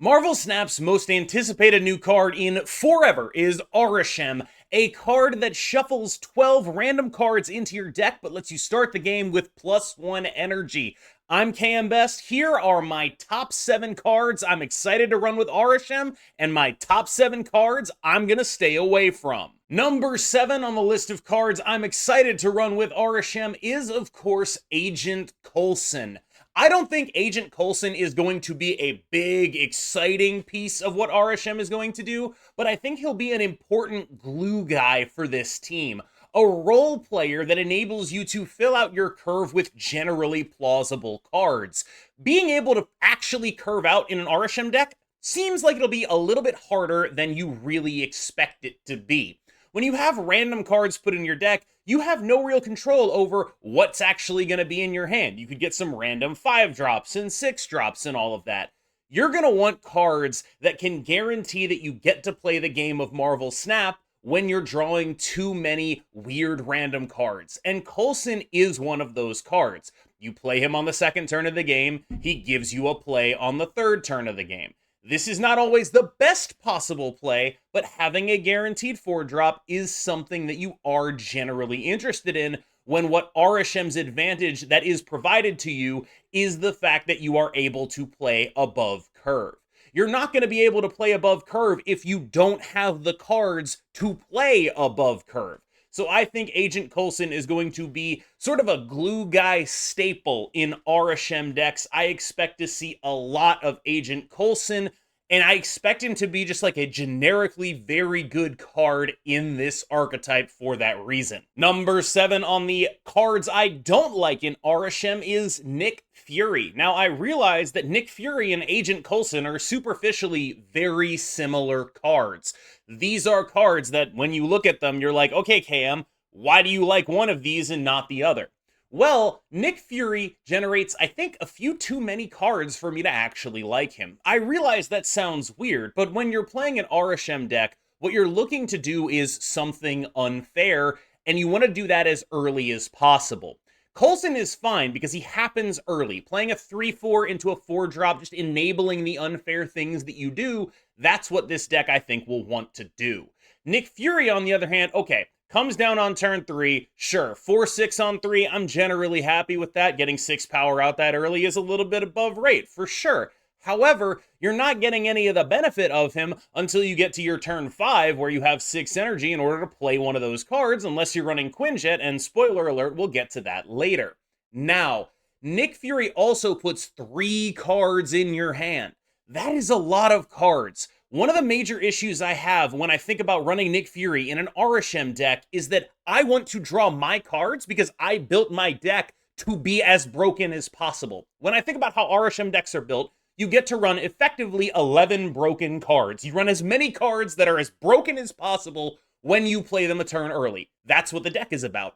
Marvel Snap's most anticipated new card in forever is Arishem, a card that shuffles 12 random cards into your deck but lets you start the game with +1 energy. I'm KM Best. Here are my top 7 cards I'm excited to run with Arishem, and my top 7 cards I'm gonna stay away from. Number 7 on the list of cards I'm excited to run with Arishem is, of course, Agent Coulson. I don't think Agent Coulson is going to be a big, exciting piece of what Arishem is going to do, but I think he'll be an important glue guy for this team. A role player that enables you to fill out your curve with generally plausible cards. Being able to actually curve out in an Arishem deck seems like it'll be a little bit harder than you really expect it to be. When you have random cards put in your deck, you have no real control over what's actually going to be in your hand. You could get some random 5-drops and 6-drops and all of that. You're going to want cards that can guarantee that you get to play the game of Marvel Snap when you're drawing too many weird random cards. And Coulson is one of those cards. You play him on the second turn of the game, he gives you a play on the third turn of the game. This is not always the best possible play, but having a guaranteed 4-drop is something that you are generally interested in when what Arishem's advantage that is provided to you is the fact that you are able to play above curve. You're not going to be able to play above curve if you don't have the cards to play above curve. So I think Agent Coulson is going to be sort of a glue guy staple in Arishem decks. I expect to see a lot of Agent Coulson, and I expect him to be just like a generically very good card in this archetype for that reason. Number 7 on the cards I don't like in Arishem is Nick Fury. Now, I realize that Nick Fury and Agent Coulson are superficially very similar cards. These are cards that when you look at them, you're like, okay, KM, why do you like one of these and not the other? Well, Nick Fury generates, I think, a few too many cards for me to actually like him. I realize that sounds weird, but when you're playing an Arishem deck, what you're looking to do is something unfair, and you want to do that as early as possible. Coulson is fine because he happens early. Playing a 3-4 into a 4-drop, just enabling the unfair things that you do, that's what this deck I think will want to do. Nick Fury, on the other hand, okay, comes down on turn 3, sure, 4-6 on 3, I'm generally happy with that. Getting 6 power out that early is a little bit above rate, for sure. However, you're not getting any of the benefit of him until you get to your turn 5, where you have 6 energy in order to play one of those cards, unless you're running Quinjet, and spoiler alert, we'll get to that later. Now, Nick Fury also puts 3 cards in your hand. That is a lot of cards. One of the major issues I have when I think about running Nick Fury in an Arishem deck is that I want to draw my cards because I built my deck to be as broken as possible. When I think about how Arishem decks are built, you get to run effectively 11 broken cards. You run as many cards that are as broken as possible when you play them a turn early. That's what the deck is about.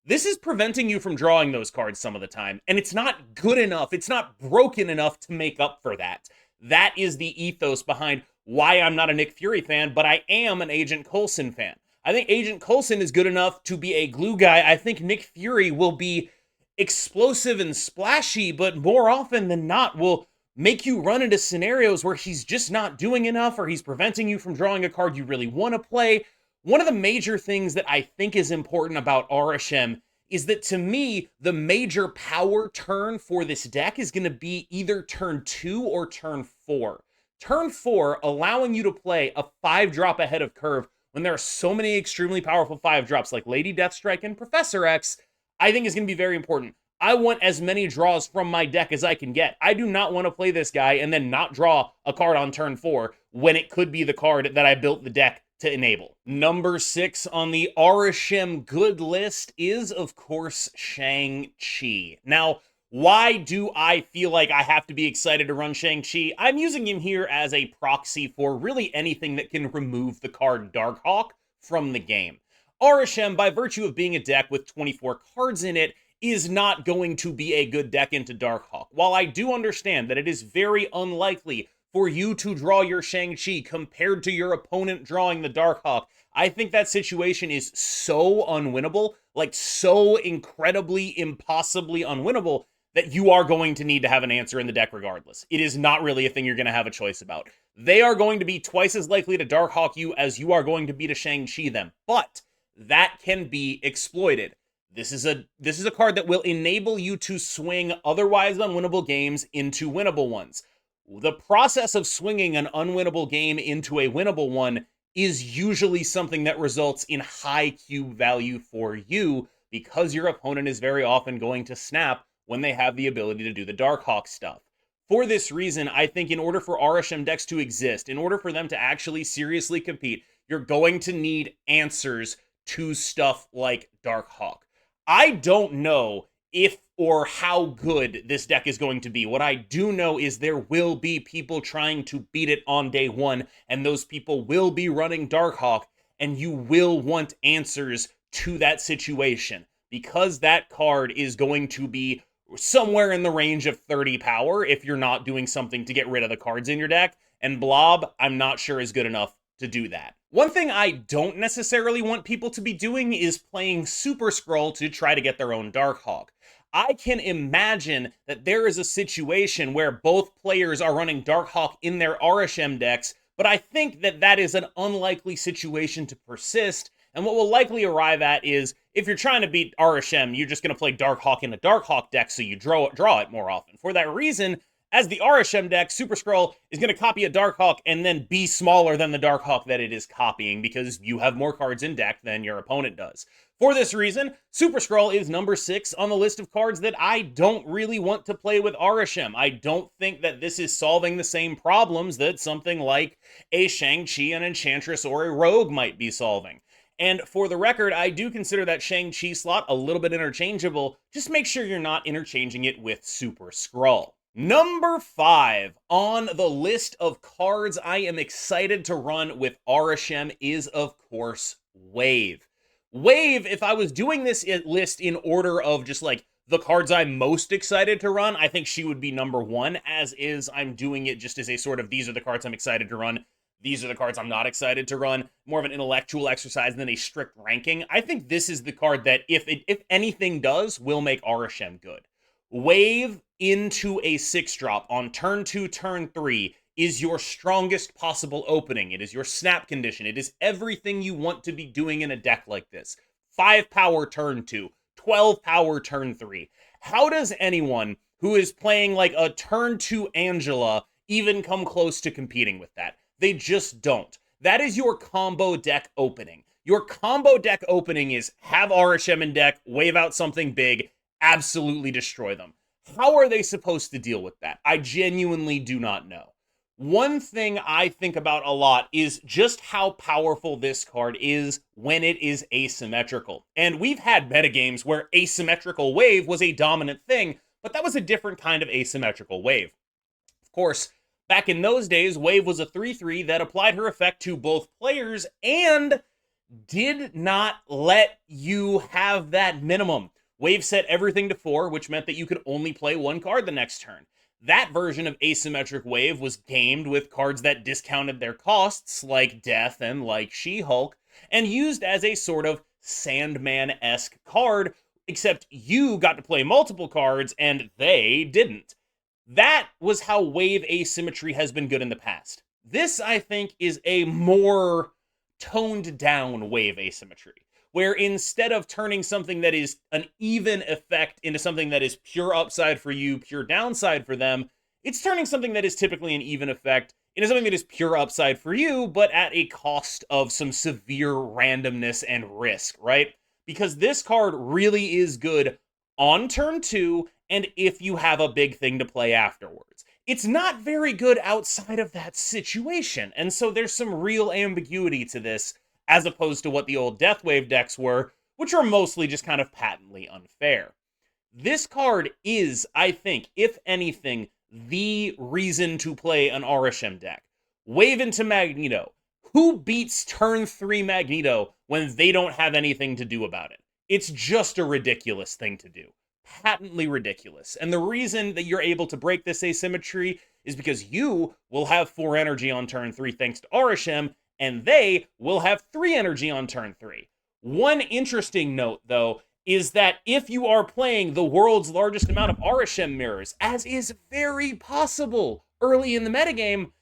This is preventing you from drawing those cards some of the time, and it's not good enough, it's not broken enough to make up for that. That is the ethos behind why I'm not a Nick Fury fan, but I am an Agent Coulson fan. I think Agent Coulson is good enough to be a glue guy. I think Nick Fury will be explosive and splashy, but more often than not will make you run into scenarios where he's just not doing enough, or he's preventing you from drawing a card you really want to play. One of the major things that I think is important about Arishem is that, to me, the major power turn for this deck is going to be either turn 2 or turn 4. Turn 4, allowing you to play a 5-drop ahead of curve when there are so many extremely powerful 5-drops like Lady Deathstrike and Professor X, I think is going to be very important. I want as many draws from my deck as I can get. I do not want to play this guy and then not draw a card on turn 4 when it could be the card that I built the deck to enable. Number 6 on the Arishem good list is, of course, Shang-Chi. Now, why do I feel like I have to be excited to run Shang-Chi? I'm using him here as a proxy for really anything that can remove the card Darkhawk from the game. Arishem, by virtue of being a deck with 24 cards in it, is not going to be a good deck into Darkhawk. While I do understand that it is very unlikely for you to draw your Shang-Chi compared to your opponent drawing the Darkhawk, I think that situation is so unwinnable, like so incredibly, impossibly unwinnable, that you are going to need to have an answer in the deck regardless. It is not really a thing you're going to have a choice about. They are going to be twice as likely to Darkhawk you as you are going to be to Shang-Chi them, but that can be exploited. This is a card that will enable you to swing otherwise unwinnable games into winnable ones. The process of swinging an unwinnable game into a winnable one is usually something that results in high cube value for you, because your opponent is very often going to snap when they have the ability to do the Darkhawk stuff. For this reason, I think in order for Arishem decks to exist, in order for them to actually seriously compete, you're going to need answers to stuff like Darkhawk. I don't know if or how good this deck is going to be. What I do know is there will be people trying to beat it on day one, and those people will be running Darkhawk, and you will want answers to that situation, because that card is going to be somewhere in the range of 30 power if you're not doing something to get rid of the cards in your deck, and Blob, I'm not sure is good enough to do that. One thing I don't necessarily want people to be doing is playing Super Skrull to try to get their own Darkhawk. I can imagine that there is a situation where both players are running Darkhawk in their Arishem decks, but I think that that is an unlikely situation to persist, and what we'll likely arrive at is, if you're trying to beat Arishem, you're just going to play Darkhawk in a Darkhawk deck so you draw it more often. For that reason, as the Arishem deck, Super Skrull is going to copy a Darkhawk and then be smaller than the Darkhawk that it is copying, because you have more cards in deck than your opponent does. For this reason, Super Skrull is number 6 on the list of cards that I don't really want to play with Arishem. I don't think that this is solving the same problems that something like a Shang-Chi, an Enchantress, or a Rogue might be solving. And for the record, I do consider that Shang-Chi slot a little bit interchangeable. Just make sure you're not interchanging it with Super Skrull. Number 5 on the list of cards I am excited to run with Arishem is, of course, Wave. Wave, if I was doing this list in order of just like the cards I'm most excited to run, I think she would be number 1, as is I'm doing it just as a sort of, these are the cards I'm excited to run, these are the cards I'm not excited to run, more of an intellectual exercise than a strict ranking. I think this is the card that, if anything does, will make Arishem good. Wave into a 6-drop on turn 2, turn 3 is your strongest possible opening. It is your snap condition. It is everything you want to be doing in a deck like this. 5 power turn 2, 12 power turn 3. How does anyone who is playing like a turn 2 Angela even come close to competing with that? They just don't. That is your combo deck opening. Your combo deck opening is have Arishem in deck, wave out something big, absolutely destroy them. How are they supposed to deal with that? I genuinely do not know. One thing I think about a lot is just how powerful this card is when it is asymmetrical. And we've had metagames where asymmetrical wave was a dominant thing, but that was a different kind of asymmetrical wave. Of course, back in those days, Wave was a 3/3 that applied her effect to both players and did not let you have that minimum. Wave set everything to 4, which meant that you could only play 1 card the next turn. That version of asymmetric Wave was gamed with cards that discounted their costs, like Death and like She-Hulk, and used as a sort of Sandman-esque card, except you got to play multiple cards and they didn't. That was how Wave asymmetry has been good in the past. This, I think, is a more toned down Wave asymmetry, where instead of turning something that is an even effect into something that is pure upside for you, pure downside for them, it's turning something that is typically an even effect into something that is pure upside for you, but at a cost of some severe randomness and risk, right? Because this card really is good on turn 2, and if you have a big thing to play afterwards. It's not very good outside of that situation, and so there's some real ambiguity to this, as opposed to what the old Deathwave decks were, which are mostly just kind of patently unfair. This card is, I think, if anything, the reason to play an Arishem deck. Wave into Magneto. Who beats turn 3 Magneto when they don't have anything to do about it? It's just a ridiculous thing to do. Patently ridiculous. And the reason that you're able to break this asymmetry is because you will have 4 energy on turn 3 thanks to Arishem, and they will have 3 energy on turn 3. One interesting note, though, is that if you are playing the world's largest amount of Arishem mirrors, as is very possible early in the metagame,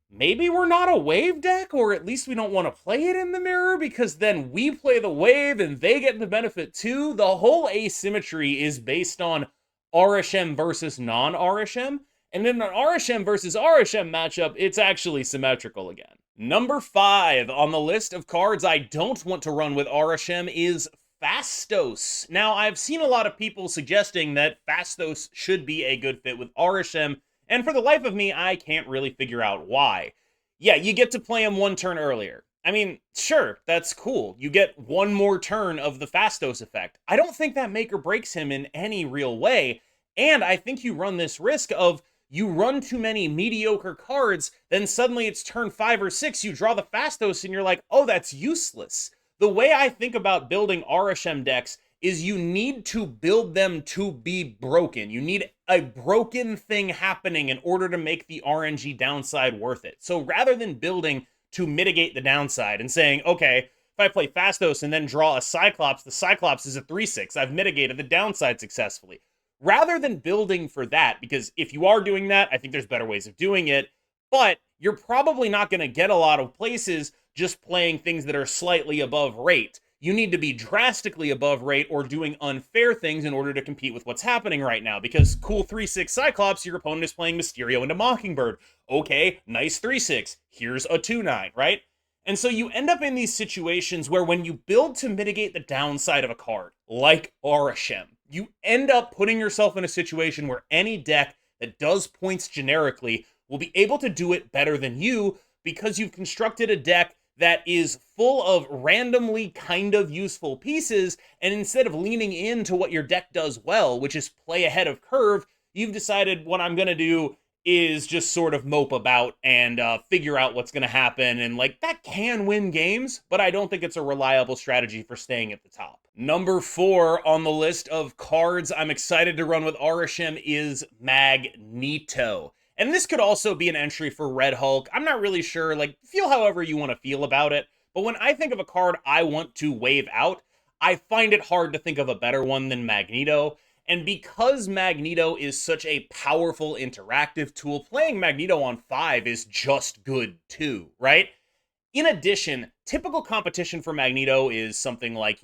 maybe we're not a wave deck, or at least we don't want to play it in the mirror, because then we play the wave and they get the benefit too. The whole asymmetry is based on Arishem versus non-Arishem, and in an Arishem versus Arishem matchup, it's actually symmetrical again. Number 5 on the list of cards I don't want to run with Arishem is Fastos. Now, I've seen a lot of people suggesting that Fastos should be a good fit with Arishem, and for the life of me, I can't really figure out why. Yeah, you get to play him one turn earlier. I mean, sure, that's cool. You get one more turn of the Fastos effect. I don't think that make or breaks him in any real way, and I think you run this risk of you run too many mediocre cards, then suddenly it's turn 5 or 6, you draw the Fastos, and you're like, oh, that's useless. The way I think about building Arishem decks is you need to build them to be broken. You need a broken thing happening in order to make the RNG downside worth it. So rather than building to mitigate the downside and saying, okay, if I play Fastos and then draw a Cyclops, the Cyclops is a 3/6. I've mitigated the downside successfully. Rather than building for that, because if you are doing that, I think there's better ways of doing it, but you're probably not going to get a lot of places just playing things that are slightly above rate. You need to be drastically above rate or doing unfair things in order to compete with what's happening right now, because cool 3/6 Cyclops, your opponent is playing Mysterio into Mockingbird. Okay, nice 3/6. Here's a 2/9, right? And so you end up in these situations where when you build to mitigate the downside of a card, like Arishem, you end up putting yourself in a situation where any deck that does points generically will be able to do it better than you, because you've constructed a deck that is full of randomly kind of useful pieces, and instead of leaning into what your deck does well, which is play ahead of curve, you've decided what I'm going to do is just sort of mope about and figure out what's going to happen, and like, that can win games, but I don't think it's a reliable strategy for staying at the top. Number 4 on the list of cards I'm excited to run with Arishem is Magneto. And this could also be an entry for Red Hulk. I'm not really sure, like, feel however you want to feel about it. But when I think of a card I want to wave out, I find it hard to think of a better one than Magneto. And because Magneto is such a powerful interactive tool, playing Magneto on 5 is just good too, right? In addition, typical competition for Magneto is something like,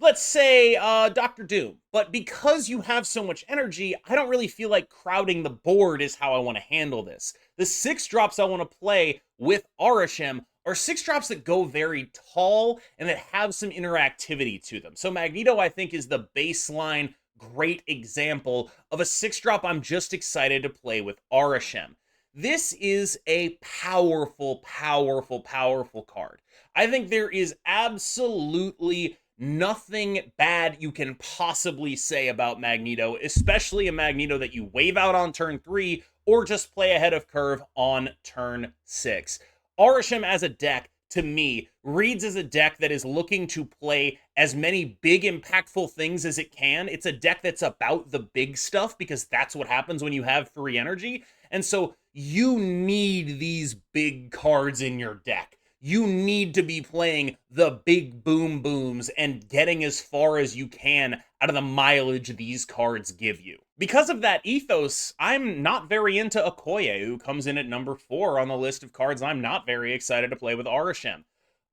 let's say Dr. Doom. But because you have so much energy, I don't really feel like crowding the board is how I want to handle this. The 6 drops I want to play with Arishem are 6 drops that go very tall and that have some interactivity to them. So Magneto, I think, is the baseline great example of a 6 drop I'm just excited to play with Arishem. This is a powerful, powerful, powerful card. I think there is absolutely nothing bad you can possibly say about Magneto, especially a Magneto that you wave out on turn 3 or just play ahead of curve on turn 6. Arishem as a deck, to me, reads as a deck that is looking to play as many big, impactful things as it can. It's a deck that's about the big stuff, because that's what happens when you have 3 energy. And so you need these big cards in your deck. You need to be playing the big boom booms and getting as far as you can out of the mileage these cards give you. Because of that ethos, I'm not very into Okoye, who comes in at number 4 on the list of cards I'm not very excited to play with Arishem.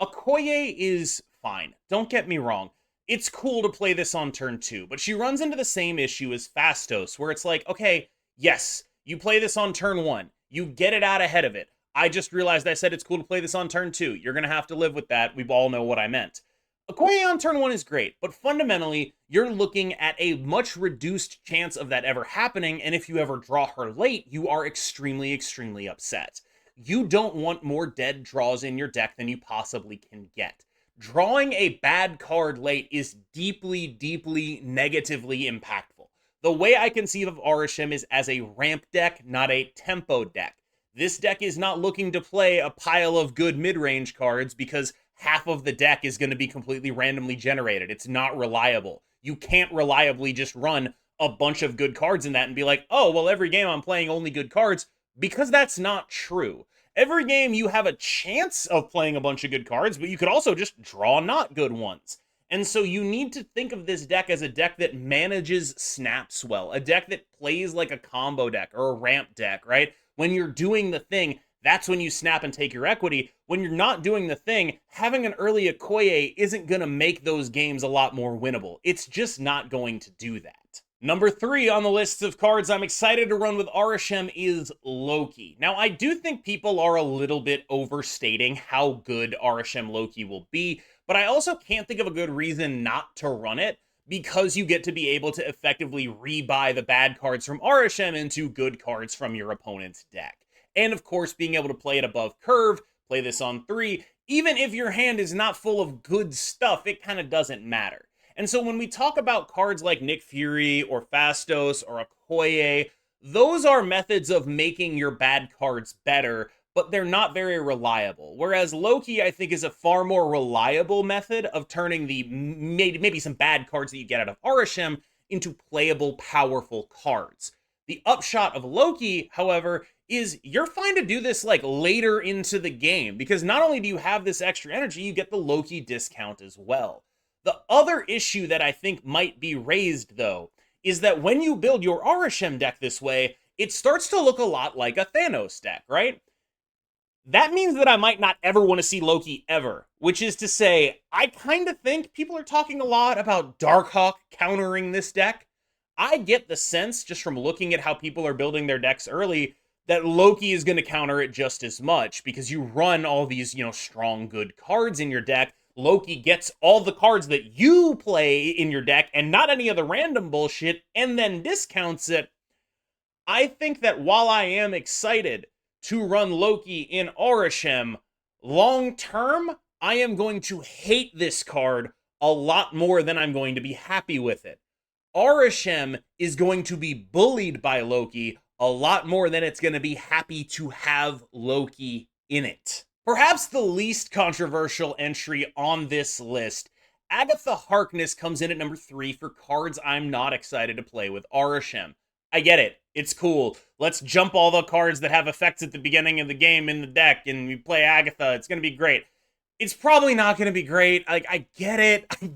Okoye is fine, don't get me wrong. It's cool to play this on turn 2, but she runs into the same issue as Fastos, where it's like, okay, yes, you play this on turn 1, you get it out ahead of it. I just realized I said it's cool to play this on turn 2. You're going to have to live with that. We all know what I meant. Okoye on turn 1 is great, but fundamentally, you're looking at a much reduced chance of that ever happening, and if you ever draw her late, you are extremely, extremely upset. You don't want more dead draws in your deck than you possibly can get. Drawing a bad card late is deeply, deeply negatively impactful. The way I conceive of Arishem is as a ramp deck, not a tempo deck. This deck is not looking to play a pile of good mid-range cards because half of the deck is going to be completely randomly generated. It's not reliable. You can't reliably just run a bunch of good cards in that and be like, oh, well, every game I'm playing only good cards, because that's not true. Every game you have a chance of playing a bunch of good cards, but you could also just draw not good ones. And so you need to think of this deck as a deck that manages snaps well, a deck that plays like a combo deck or a ramp deck, right? When you're doing the thing, that's when you snap and take your equity. When you're not doing the thing, having an early Okoye isn't going to make those games a lot more winnable. It's just not going to do that. Number 3 on the list of cards I'm excited to run with Arishem is Loki. Now, I do think people are a little bit overstating how good Arishem Loki will be, but I also can't think of a good reason not to run it, because you get to be able to effectively rebuy the bad cards from Arishem into good cards from your opponent's deck. And of course, being able to play it above curve, play this on 3, even if your hand is not full of good stuff, it kind of doesn't matter. And so when we talk about cards like Nick Fury or Fastos or Okoye, those are methods of making your bad cards better, but they're not very reliable. Whereas Loki, I think, is a far more reliable method of turning the maybe some bad cards that you get out of Arishem into playable, powerful cards. The upshot of Loki, however, is you're fine to do this like later into the game, because not only do you have this extra energy, you get the Loki discount as well. The other issue that I think might be raised, though, is that when you build your Arishem deck this way, it starts to look a lot like a Thanos deck, right? That means that I might not ever want to see Loki ever, which is to say, I kind of think people are talking a lot about Darkhawk countering this deck. I get the sense, just from looking at how people are building their decks early, that Loki is going to counter it just as much, because you run all these, strong, good cards in your deck. Loki gets all the cards that you play in your deck and not any of the random bullshit, and then discounts it. I think that while I am excited to run Loki in Arishem, long term, I am going to hate this card a lot more than I'm going to be happy with it. Arishem is going to be bullied by Loki a lot more than it's going to be happy to have Loki in it. Perhaps the least controversial entry on this list, Agatha Harkness comes in at number 3 for cards I'm not excited to play with Arishem. I get it. It's cool. Let's jump all the cards that have effects at the beginning of the game in the deck, and we play Agatha. It's going to be great. It's probably not going to be great. Like, I get it. You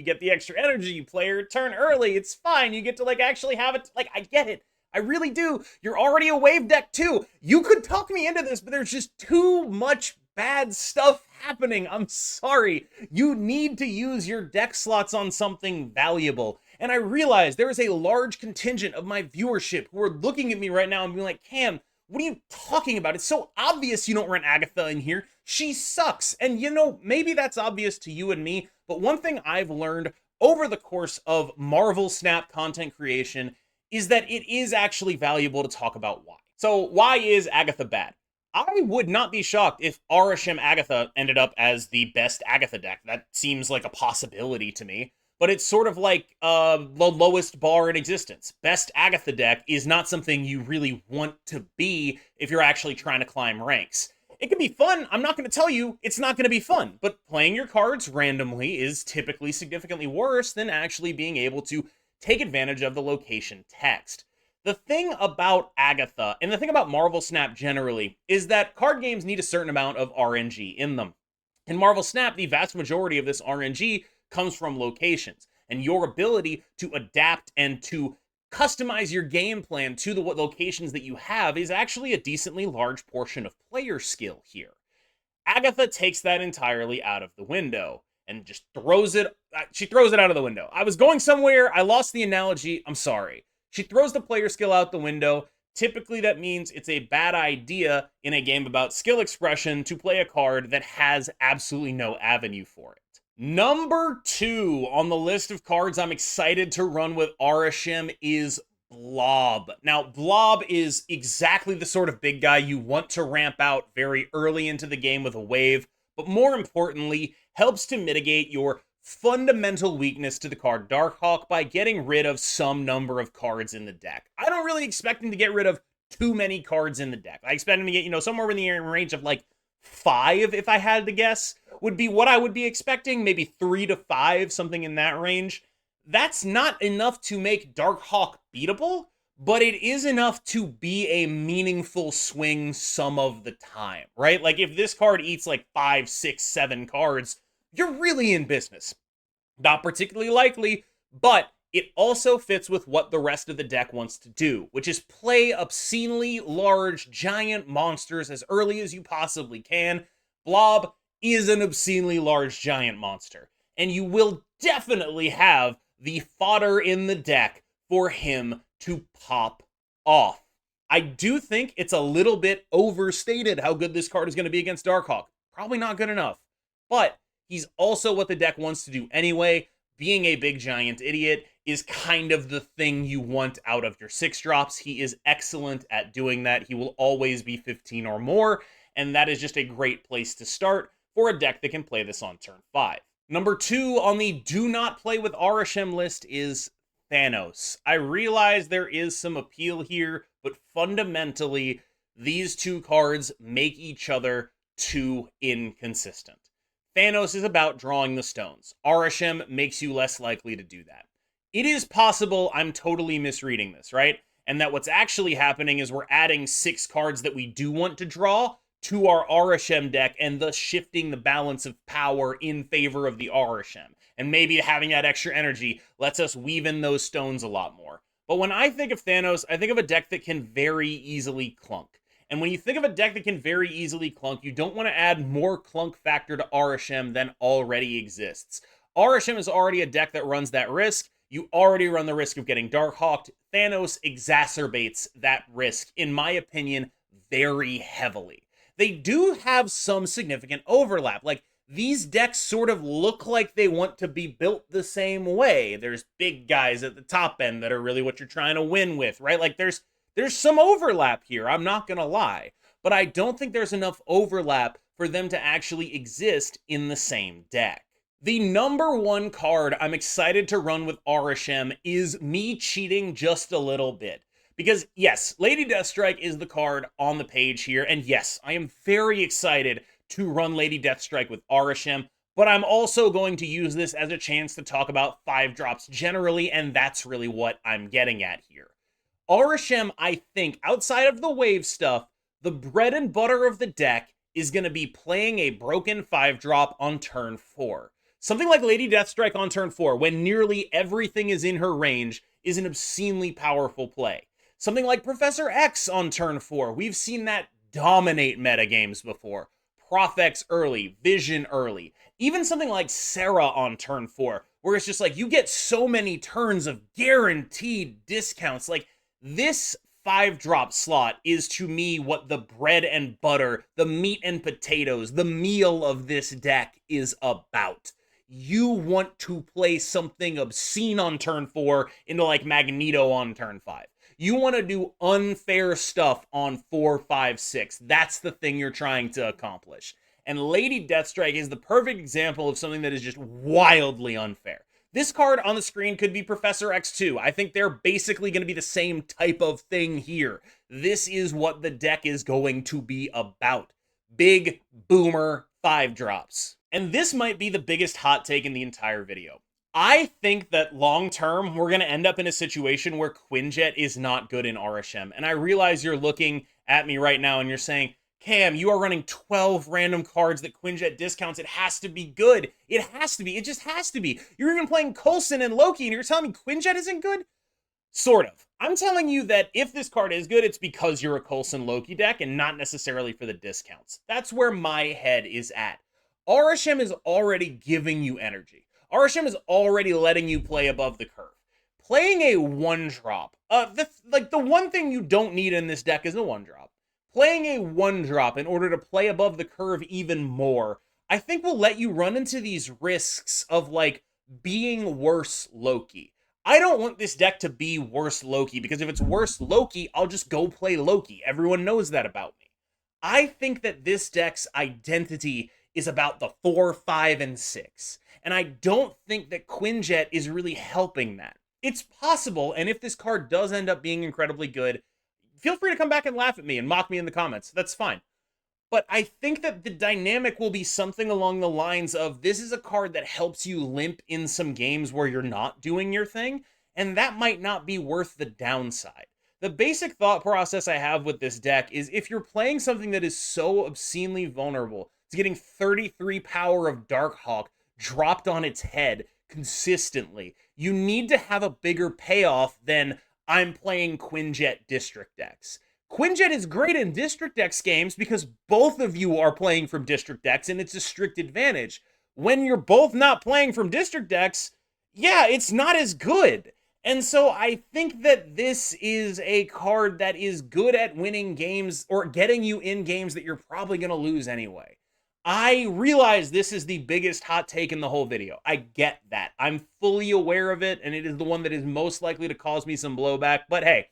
get the extra energy. You play your turn early. It's fine. You get to, actually have it. I get it. I really do. You're already a wave deck, too. You could talk me into this, but there's just too much bad stuff happening. I'm sorry. You need to use your deck slots on something valuable. And I realize there is a large contingent of my viewership who are looking at me right now and being like, Cam, what are you talking about? It's so obvious you don't run Agatha in here. She sucks. And maybe that's obvious to you and me, but one thing I've learned over the course of Marvel Snap content creation is that it is actually valuable to talk about why. So why is Agatha bad? I would not be shocked if Arishem Agatha ended up as the best Agatha deck. That seems like a possibility to me. But it's sort of like the lowest bar in existence. Best Agatha deck is not something you really want to be if you're actually trying to climb ranks. It can be fun. I'm not going to tell you it's not going to be fun. But playing your cards randomly is typically significantly worse than actually being able to take advantage of the location text. The thing about Agatha, and the thing about Marvel Snap generally, is that card games need a certain amount of RNG in them. In Marvel Snap, the vast majority of this RNG comes from locations, and your ability to adapt and to customize your game plan to the locations that you have is actually a decently large portion of player skill here. Agatha takes that entirely out of the window and just throws it out of the window. I was going somewhere, I lost the analogy, I'm sorry. She throws the player skill out the window. Typically that means it's a bad idea in a game about skill expression to play a card that has absolutely no avenue for it. Number 2 on the list of cards I'm excited to run with Arishem is Blob. Now, Blob is exactly the sort of big guy you want to ramp out very early into the game with a wave, but more importantly, helps to mitigate your fundamental weakness to the card Darkhawk by getting rid of some number of cards in the deck. I don't really expect him to get rid of too many cards in the deck. I expect him to get, somewhere in the range of 5, if I had to guess, would be what I would be expecting. Maybe 3 to 5, something in that range. That's not enough to make Darkhawk beatable, but it is enough to be a meaningful swing some of the time, right? If this card eats 5, 6, 7 cards, you're really in business. Not particularly likely, but it also fits with what the rest of the deck wants to do, which is play obscenely large, giant monsters as early as you possibly can. Blob is an obscenely large, giant monster, and you will definitely have the fodder in the deck for him to pop off. I do think it's a little bit overstated how good this card is going to be against Darkhawk. Probably not good enough, but he's also what the deck wants to do anyway. Being a big giant idiot is kind of the thing you want out of your 6-drops. He is excellent at doing that. He will always be 15 or more, and that is just a great place to start for a deck that can play this on turn 5. Number 2 on the do not play with Arishem list is Thanos. I realize there is some appeal here, but fundamentally, these two cards make each other too inconsistent. Thanos is about drawing the stones. Arishem makes you less likely to do that. It is possible I'm totally misreading this, right? And that what's actually happening is we're adding 6 cards that we do want to draw to our Arishem deck, and thus shifting the balance of power in favor of the Arishem. And maybe having that extra energy lets us weave in those stones a lot more. But when I think of Thanos, I think of a deck that can very easily clunk. And when you think of a deck that can very easily clunk, you don't want to add more clunk factor to Arishem than already exists. Arishem is already a deck that runs that risk. You already run the risk of getting Darkhawked. Thanos exacerbates that risk, in my opinion, very heavily. They do have some significant overlap. Like, these decks sort of look like they want to be built the same way. There's big guys at the top end that are really what you're trying to win with, right? Like, there's some overlap here, I'm not gonna lie. But I don't think there's enough overlap for them to actually exist in the same deck. The number 1 card I'm excited to run with Arishem is me cheating just a little bit. Because yes, Lady Deathstrike is the card on the page here, and yes, I am very excited to run Lady Deathstrike with Arishem, but I'm also going to use this as a chance to talk about 5-drops generally, and that's really what I'm getting at here. Arishem, I think, outside of the wave stuff, the bread and butter of the deck is going to be playing a broken 5-drop on turn 4. Something like Lady Deathstrike on turn 4, when nearly everything is in her range, is an obscenely powerful play. Something like Professor X on turn 4, we've seen that dominate metagames before. Prof-X early, Vision early. Even something like Sarah on turn 4, where it's just like, you get so many turns of guaranteed discounts. Like, this 5-drop slot is to me what the bread and butter, the meat and potatoes, the meal of this deck is about. You want to play something obscene on turn 4 into like Magneto on turn 5. You want to do unfair stuff on 4, 5, 6. That's the thing you're trying to accomplish. And Lady Deathstrike is the perfect example of something that is just wildly unfair. This card on the screen could be Professor X2. I think they're basically going to be the same type of thing here. This is what the deck is going to be about. Big boomer 5-drops. And this might be the biggest hot take in the entire video. I think that long term, we're going to end up in a situation where Quinjet is not good in Arishem. And I realize you're looking at me right now and you're saying, Cam, you are running 12 random cards that Quinjet discounts. It has to be good. It has to be. It just has to be. You're even playing Coulson and Loki and you're telling me Quinjet isn't good? Sort of. I'm telling you that if this card is good, it's because you're a Coulson Loki deck and not necessarily for the discounts. That's where my head is at. Arishem is already giving you energy. Arishem is already letting you play above the curve. Playing a 1-drop, the one thing you don't need in this deck is a 1-drop. Playing a 1-drop in order to play above the curve even more, I think will let you run into these risks of, like, being worse Loki. I don't want this deck to be worse Loki, because if it's worse Loki, I'll just go play Loki. Everyone knows that about me. I think that this deck's identity is about the 4, 5, and 6. And I don't think that Quinjet is really helping that. It's possible, and if this card does end up being incredibly good, feel free to come back and laugh at me and mock me in the comments. That's fine. But I think that the dynamic will be something along the lines of, this is a card that helps you limp in some games where you're not doing your thing, and that might not be worth the downside. The basic thought process I have with this deck is, if you're playing something that is so obscenely vulnerable to getting 33 power of Darkhawk, dropped on its head consistently. You need to have a bigger payoff than I'm playing Quinjet District decks. Quinjet is great in District X games because both of you are playing from District X and it's a strict advantage. When you're both not playing from District X, yeah, it's not as good. And so I think that this is a card that is good at winning games or getting you in games that you're probably going to lose anyway. I realize this is the biggest hot take in the whole video. I get that. I'm fully aware of it, and it is the one that is most likely to cause me some blowback. But hey,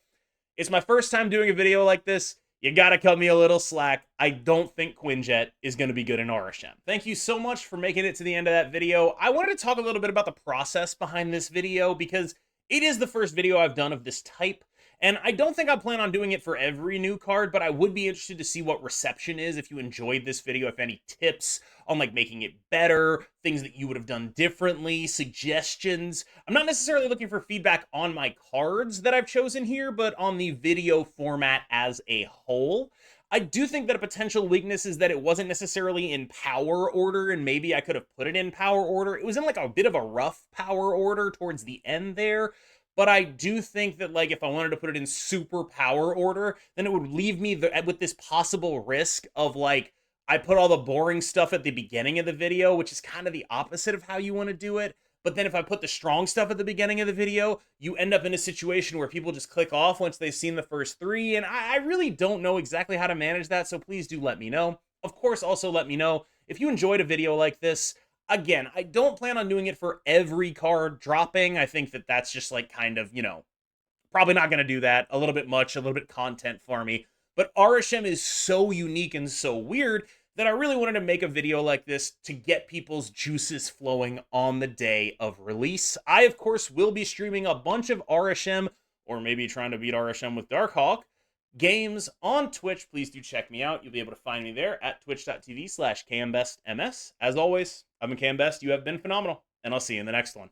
it's my first time doing a video like this. You gotta cut me a little slack. I don't think Quinjet is gonna be good in Arishem. Thank you so much for making it to the end of that video. I wanted to talk a little bit about the process behind this video because it is the first video I've done of this type. And I don't think I plan on doing it for every new card, but I would be interested to see what reception is if you enjoyed this video, if any tips on like making it better, things that you would have done differently, suggestions. I'm not necessarily looking for feedback on my cards that I've chosen here, but on the video format as a whole. I do think that a potential weakness is that it wasn't necessarily in power order, and maybe I could have put it in power order. It was in like a bit of a rough power order towards the end there. But I do think that, like, if I wanted to put it in super power order, then it would leave me with this possible risk of, like, I put all the boring stuff at the beginning of the video, which is kind of the opposite of how you want to do it. But then if I put the strong stuff at the beginning of the video, you end up in a situation where people just click off once they've seen the first three. And I really don't know exactly how to manage that, so please do let me know. Of course, also let me know if you enjoyed a video like this. Again, I don't plan on doing it for every card dropping. I think that that's just like kind of, probably not going to do that. A little bit much, a little bit content for me. But Arishem is so unique and so weird that I really wanted to make a video like this to get people's juices flowing on the day of release. I, of course, will be streaming a bunch of Arishem, or maybe trying to beat Arishem with Darkhawk, games on Twitch. Please do check me out. You'll be able to find me there at twitch.tv/KMBestMS. As always, I've been KMBest. You have been phenomenal, and I'll see you in the next one.